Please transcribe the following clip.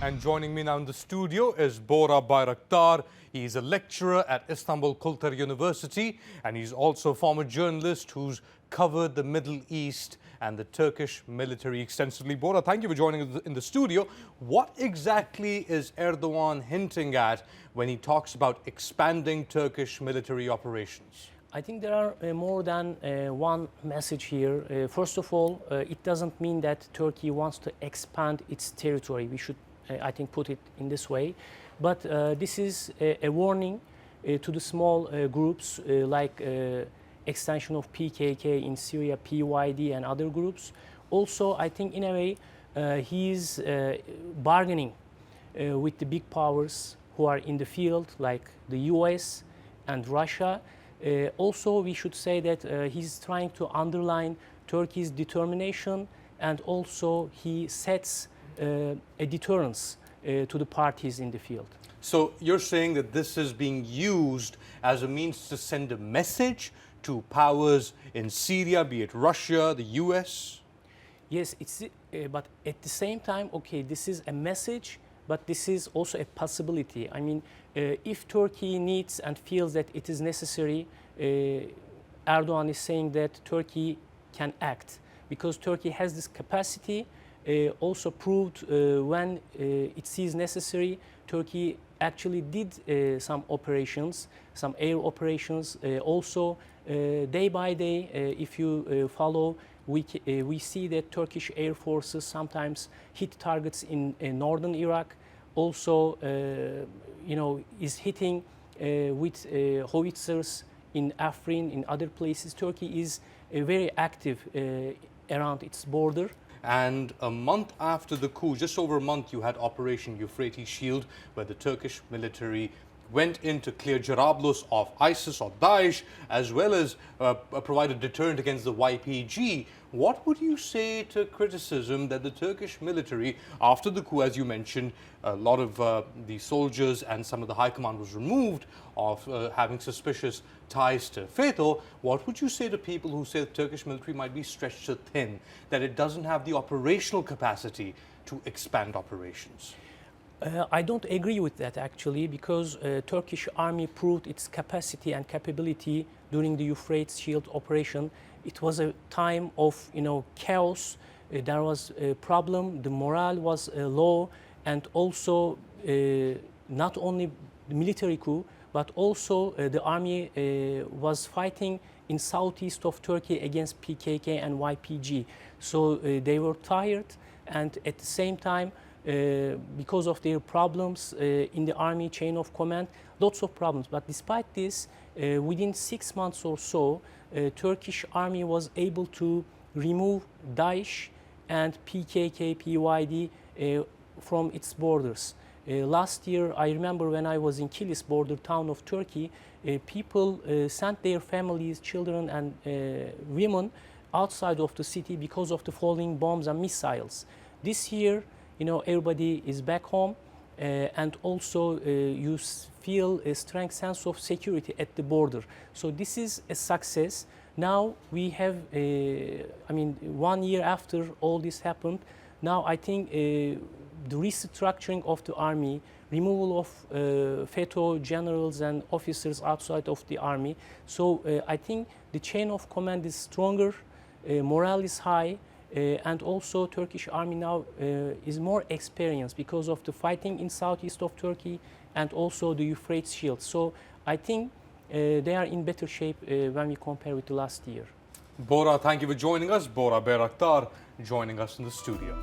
And joining me now in the studio is Bora Bayraktar. He's a lecturer at Istanbul Culture University, and he's also a former journalist who's covered the Middle East and the Turkish military extensively. Bora, thank you for joining us in the studio. What exactly is Erdogan hinting at when he talks about expanding Turkish military operations? I think there are more than one message here. First of all, it doesn't mean that Turkey wants to expand its territory. We should, I think, put it in this way. But this is a warning to the small groups like extension of PKK in Syria, PYD and other groups. Also, I think in a way, he is bargaining with the big powers who are in the field, like the US and Russia. Also, we should say that he's trying to underline Turkey's determination, and also he sets a deterrence to the parties in the field. So you're saying that this is being used as a means to send a message to powers in Syria, be it Russia, the US? Yes, but at the same time, okay, this is a message, but this is also a possibility. I mean, if Turkey needs and feels that it is necessary, Erdogan is saying that Turkey can act, because Turkey has this capacity, also proved when it sees necessary. Turkey actually did some operations, some air operations. Also, day by day, if you follow, we see that Turkish air forces sometimes hit targets in northern Iraq. Also, is hitting with howitzers in Afrin, in other places. Turkey is very active around its border. And a month after the coup, just over a month, you had Operation Euphrates Shield, where the Turkish military went in to clear Jarablus of ISIS or Daesh, as well as provide a deterrent against the YPG. What would you say to criticism that the Turkish military, after the coup, as you mentioned, a lot of the soldiers and some of the high command was removed of having suspicious ties to FETÖ? What would you say to people who say the Turkish military might be stretched so thin that it doesn't have the operational capacity to expand operations? I don't agree with that, actually, because Turkish army proved its capacity and capability during the Euphrates Shield operation. It was a time of chaos. There was a problem. The morale was low, and also not only the military coup, but also the army was fighting in southeast of Turkey against PKK and YPG. So they were tired, and at the same time, because of their problems in the army chain of command, lots of problems. But despite this, within 6 months or so, Turkish army was able to remove Daesh and PKK, PYD from its borders. Last year, I remember when I was in Kilis, border town of Turkey, people sent their families, children and women outside of the city because of the falling bombs and missiles. This year, everybody is back home, and also you feel a strong sense of security at the border. So this is a success. Now we have, 1 year after all this happened, now I think the restructuring of the army, removal of FETÖ generals and officers outside of the army. So I think the chain of command is stronger, morale is high, and also Turkish army now is more experienced because of the fighting in southeast of Turkey and also the Euphrates Shield. So I think they are in better shape when we compare with the last year. Bora, thank you for joining us. Bora Bayraktar joining us in the studio.